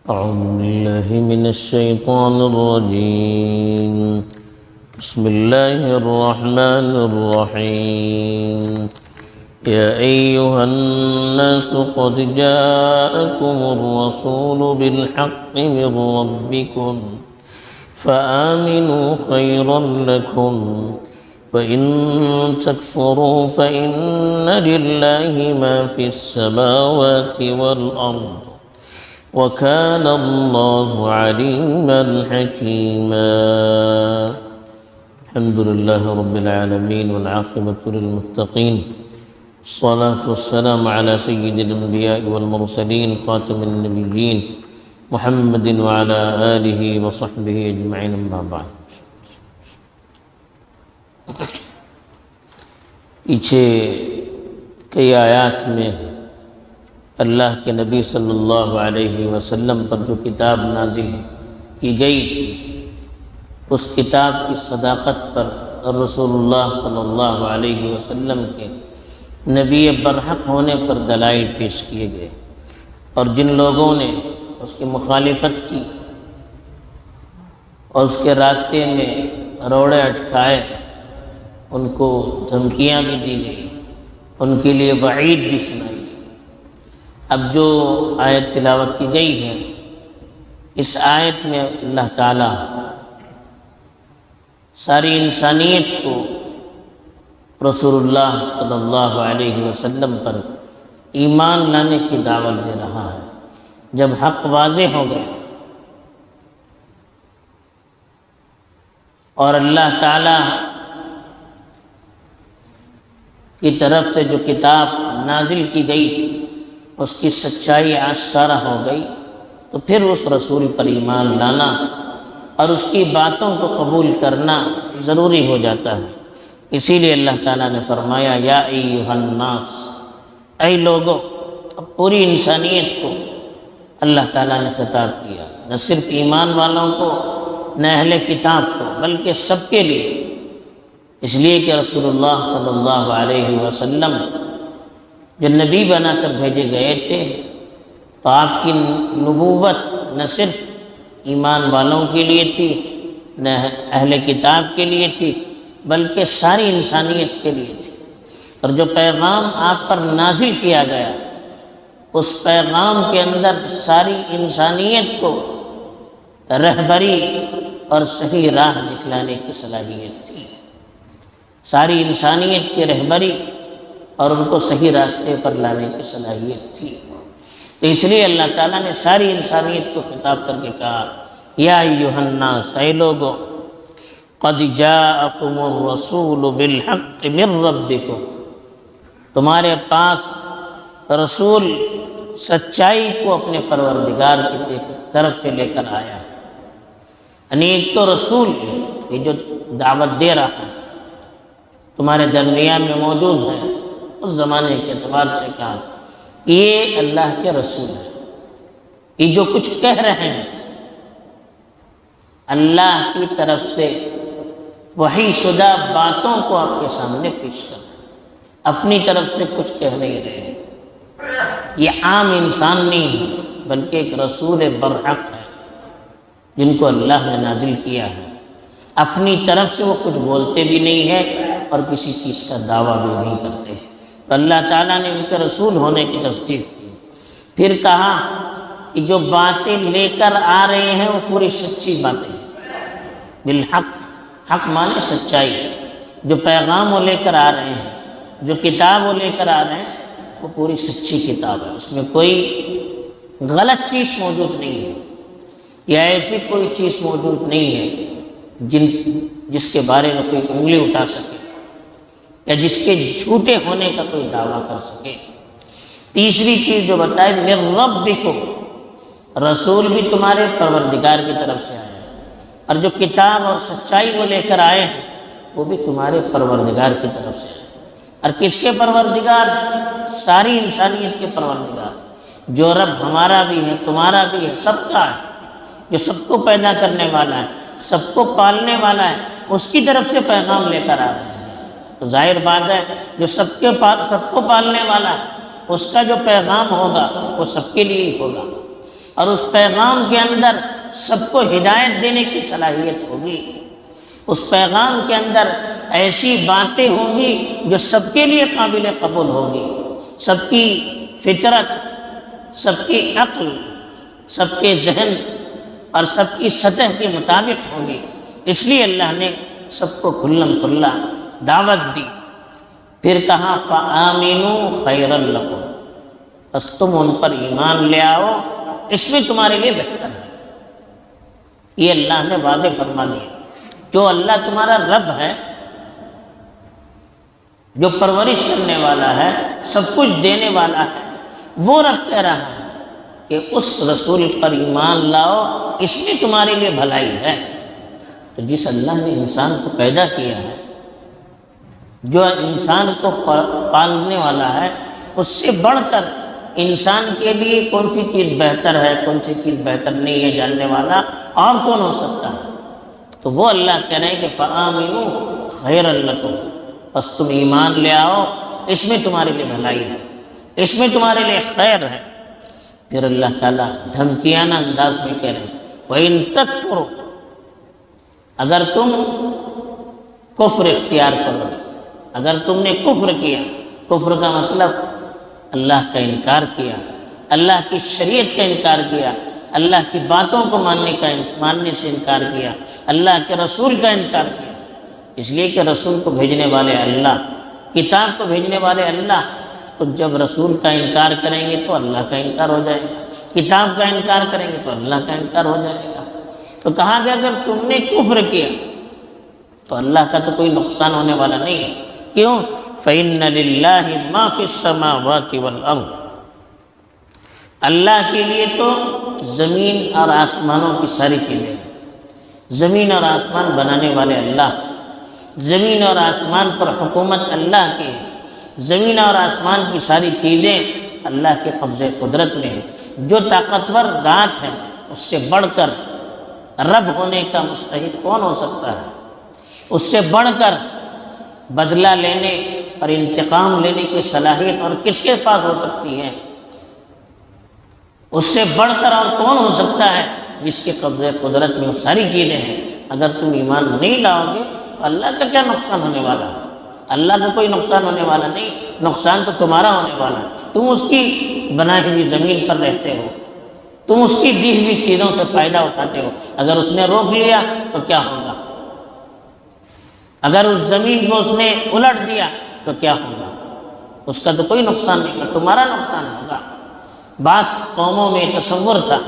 أعوذ بالله من الشيطان الرجيم. بسم الله الرحمن الرحيم. يا أيها الناس قد جاءكم الرسول بالحق من ربكم فآمنوا خيرا لكم وإن تكفروا فإن لله ما في السماوات والأرض وكان الله عليما حكيما. الحمد لله رب العالمين والعاقبة للمتقين، الصلاة والسلام على سيد الأنبياء والمرسلين خاتم النبيين محمد وعلى آله وصحبه أجمعين، أما بعد. پیچھے کئی آیات میں اللہ کے نبی صلی اللہ علیہ وسلم پر جو کتاب نازل کی گئی تھی، اس کتاب کی صداقت پر اور رسول اللہ صلی اللہ علیہ وسلم کے نبی برحق ہونے پر دلائل پیش کیے گئے، اور جن لوگوں نے اس کی مخالفت کی اور اس کے راستے میں روڑے اٹکائے، ان کو دھمکیاں بھی دی گئی، ان کے لیے وعید بھی سنائی گئی۔ اب جو آیت تلاوت کی گئی ہے، اس آیت میں اللہ تعالیٰ ساری انسانیت کو رسول اللہ صلی اللہ علیہ وسلم پر ایمان لانے کی دعوت دے رہا ہے۔ جب حق واضح ہو گیا اور اللہ تعالیٰ کی طرف سے جو کتاب نازل کی گئی تھی اس کی سچائی آشکارا ہو گئی، تو پھر اس رسول پر ایمان لانا اور اس کی باتوں کو قبول کرنا ضروری ہو جاتا ہے۔ اسی لیے اللہ تعالیٰ نے فرمایا یا ایھا الناس، اے لوگوں، پوری انسانیت کو اللہ تعالیٰ نے خطاب کیا، نہ صرف ایمان والوں کو، نہ اہل کتاب کو، بلکہ سب کے لیے، اس لیے کہ رسول اللہ صلی اللہ علیہ وسلم جو نبی بنا کر بھیجے گئے تھے، تو آپ کی نبوت نہ صرف ایمان والوں کے لیے تھی، نہ اہل کتاب کے لیے تھی، بلکہ ساری انسانیت کے لیے تھی۔ اور جو پیغام آپ پر نازل کیا گیا، اس پیغام کے اندر ساری انسانیت کو رہبری اور صحیح راہ دکھلانے کی صلاحیت تھی، ساری انسانیت کی رہبری اور ان کو صحیح راستے پر لانے کی صلاحیت تھی۔ تو اس لیے اللہ تعالیٰ نے ساری انسانیت کو خطاب کر کے کہا یا ایھا الناس، اے لوگو، قد جاءکم الرسول بالحق من ربکم، تمہارے پاس رسول سچائی کو اپنے پروردگار کی طرف سے لے کر آیا۔ یعنی ایک تو رسول یہ جو دعوت دے رہا ہے تمہارے درمیان میں موجود ہے، اس زمانے کے اعتبار سے کہا کہ یہ اللہ کے رسول ہے، یہ جو کچھ کہہ رہے ہیں اللہ کی طرف سے وحی شدہ باتوں کو آپ کے سامنے پیش کر رہے ہیں، اپنی طرف سے کچھ کہہ نہیں رہے ہیں۔ یہ عام انسان نہیں ہے، بلکہ ایک رسول برحق ہے جن کو اللہ نے نازل کیا ہے۔ اپنی طرف سے وہ کچھ بولتے بھی نہیں ہے اور کسی چیز کا دعویٰ بھی نہیں کرتے۔ تو اللہ تعالیٰ نے ان کے رسول ہونے کی تصدیق کی۔ پھر کہا کہ جو باتیں لے کر آ رہے ہیں وہ پوری سچی باتیں ہیں، بالحق، حق مانے سچائی، جو پیغام وہ لے کر آ رہے ہیں، جو کتاب وہ لے کر آ رہے ہیں، وہ پوری سچی کتاب ہے، اس میں کوئی غلط چیز موجود نہیں ہے، یا ایسی کوئی چیز موجود نہیں ہے جس کے بارے میں کوئی انگلی اٹھا سکے یا جس کے جھوٹے ہونے کا کوئی دعویٰ کر سکے۔ تیسری چیز جو بتائے من ربکم، رسول بھی تمہارے پروردگار کی طرف سے آیا ہے، اور جو کتاب اور سچائی وہ لے کر آئے ہیں وہ بھی تمہارے پروردگار کی طرف سے آئے۔ اور کس کے پروردگار؟ ساری انسانیت کے پروردگار، جو رب ہمارا بھی ہے، تمہارا بھی ہے، سب کا ہے، جو سب کو پیدا کرنے والا ہے، سب کو پالنے والا ہے، اس کی طرف سے پیغام لے کر آ رہے ہیں۔ تو ظاہر بات ہے جو سب کو پالنے والا ہے، اس کا جو پیغام ہوگا وہ سب کے لیے ہی ہوگا۔ اور اس پیغام کے اندر سب کو ہدایت دینے کی صلاحیت ہوگی، اس پیغام کے اندر ایسی باتیں ہوں گی جو سب کے لیے قابل قبول ہوگی، سب کی فطرت، سب کی عقل، سب کے ذہن اور سب کی سطح کے مطابق ہوگی۔ اس لیے اللہ نے سب کو کھلم کھلا دعوت دی۔ پھر کہا فَآمِنُوا خَيْرًا لَكُمْ، بس تم ان پر ایمان لے آؤ، اس میں تمہارے لیے بہتر ہے۔ یہ اللہ نے واضح فرما دیا۔ جو اللہ تمہارا رب ہے، جو پرورش کرنے والا ہے، سب کچھ دینے والا ہے، وہ رب کہہ رہا ہے کہ اس رسول پر ایمان لاؤ، اس میں تمہارے لیے بھلائی ہے۔ تو جس اللہ نے انسان کو پیدا کیا ہے، جو انسان کو پالنے والا ہے، اس سے بڑھ کر انسان کے لیے کون سی چیز بہتر ہے، کون سی چیز بہتر نہیں ہے جاننے والا اور کون ہو سکتا ہے؟ تو وہ اللہ کہہ رہے ہیں کہ فَآمِنُوا خَيْرًا لَكُمْ، بس تم ایمان لے آؤ، اس میں تمہارے لیے بھلائی ہے، اس میں تمہارے لیے خیر ہے۔ پھر اللہ تعالیٰ دھمکیانہ انداز میں کہہ رہے ہیں وَإِن تَكْفُرُوا، اگر تم کفر اختیار کرو، اگر تم نے کفر کیا، کفر کا مطلب اللہ کا انکار کیا، اللہ کی شریعت کا انکار کیا، اللہ کی باتوں کو ماننے سے انکار کیا، اللہ کے رسول کا انکار کیا، اس لیے کہ رسول کو بھیجنے والے اللہ، کتاب کو بھیجنے والے اللہ، تو جب رسول کا انکار کریں گے تو اللہ کا انکار ہو جائے گا، کتاب کا انکار کریں گے تو اللہ کا انکار ہو جائے گا۔ تو کہا کہ اگر تم نے کفر کیا تو اللہ کا تو کوئی نقصان ہونے والا نہیں ہے۔ کیوں؟ فَإِنَّ لِلَّهِ مَا فِي السَّمَاوَاتِ وَالْأَرْضِ، اللہ کے لیے تو زمین اور آسمانوں کی ساری چیزیں ہیں۔ زمین اور آسمان بنانے والے اللہ، زمین اور آسمان پر حکومت اللہ کی ہے، زمین اور آسمان کی ساری چیزیں اللہ کے قبضے قدرت میں ہیں۔ جو طاقتور ذات ہے، اس سے بڑھ کر رب ہونے کا مستحق کون ہو سکتا ہے؟ اس سے بڑھ کر بدلہ لینے اور انتقام لینے کی صلاحیت اور کس کے پاس ہو سکتی ہے؟ اس سے بڑھ کر اور کون ہو سکتا ہے جس کے قبضے قدرت میں وہ ساری چیزیں ہیں؟ اگر تم ایمان نہیں لاؤ گے تو اللہ کا کیا نقصان ہونے والا ہے؟ اللہ کا کوئی نقصان ہونے والا نہیں، نقصان تو تمہارا ہونے والا ہے۔ تم اس کی بنائی ہوئی زمین پر رہتے ہو، تم اس کی دی ہوئی چیزوں سے فائدہ اٹھاتے ہو، اگر اس نے روک لیا تو کیا ہوگا؟ اگر اس زمین کو اس نے الٹ دیا تو کیا ہوگا؟ اس کا تو کوئی نقصان نہیں ہوگا، تمہارا نقصان ہوگا۔ بعض قوموں میں تصور تھا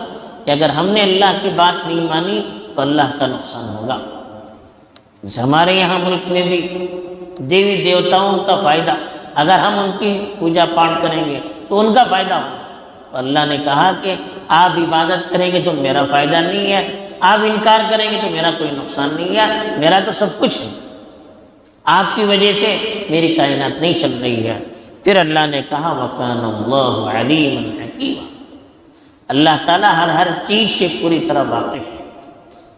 کہ اگر ہم نے اللہ کی بات نہیں مانی تو اللہ کا نقصان ہوگا۔ جیسے ہمارے یہاں ملک میں بھی دیوی دیوتاؤں کا فائدہ، اگر ہم ان کی پوجا پاٹ کریں گے تو ان کا فائدہ ہوگا۔ تو اللہ نے کہا کہ آپ عبادت کریں گے تو میرا فائدہ نہیں ہے، آپ انکار کریں گے تو میرا کوئی نقصان نہیں ہے، میرا تو سب کچھ ہے، آپ کی وجہ سے میری کائنات نہیں چل رہی ہے۔ پھر اللہ نے کہا وَكَانَ اللَّهُ عَلِيمًا حَكِيمًا، اللہ تعالیٰ ہر چیز سے پوری طرح واقف ہے۔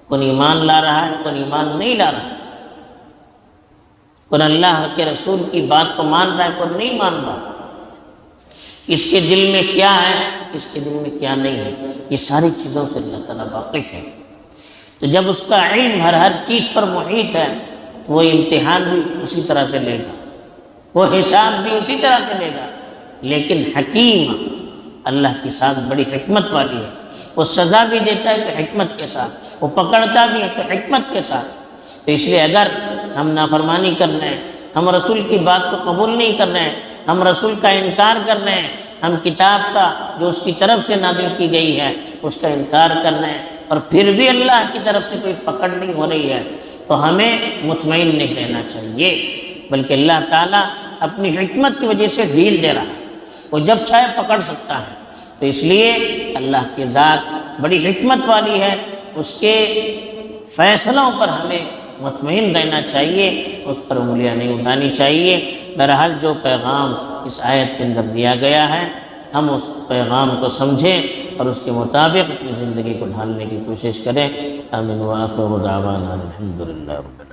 کون ایمان لا رہا ہے، کون ایمان نہیں لا رہا ہے، کون اللہ کے رسول کی بات کو مان رہا ہے، کون نہیں مان رہا، کس کے دل میں کیا ہے، کس کے دل میں کیا نہیں ہے، یہ ساری چیزوں سے اللہ تعالیٰ واقف ہے۔ تو جب اس کا علم ہر چیز پر محیط ہے، وہ امتحان بھی اسی طرح سے لے گا، وہ حساب بھی اسی طرح سے لے گا۔ لیکن حکیم اللہ کی ساتھ بڑی حکمت والی ہے، وہ سزا بھی دیتا ہے تو حکمت کے ساتھ، وہ پکڑتا بھی ہے تو حکمت کے ساتھ۔ تو اس لیے اگر ہم نافرمانی کر رہے ہیں، ہم رسول کی بات کو قبول نہیں کر رہے ہیں، ہم رسول کا انکار کر رہے ہیں، ہم کتاب کا جو اس کی طرف سے نازل کی گئی ہے اس کا انکار کر رہے ہیں، اور پھر بھی اللہ کی طرف سے کوئی پکڑ نہیں ہو رہی ہے، تو ہمیں مطمئن نہیں رہنا چاہیے، بلکہ اللہ تعالیٰ اپنی حکمت کی وجہ سے ڈھیل دے رہا ہے، وہ جب چاہے پکڑ سکتا ہے۔ تو اس لیے اللہ کی ذات بڑی حکمت والی ہے، اس کے فیصلوں پر ہمیں مطمئن رہنا چاہیے، اس پر انگلیاں نہیں اٹھانی چاہیے۔ بہرحال جو پیغام اس آیت کے اندر دیا گیا ہے، ہم اس پیغام کو سمجھیں اور اس کے مطابق اپنی زندگی کو ڈھالنے کی کوشش کریں۔ آمین وآخر دعوانا الحمدللہ رب العالمین۔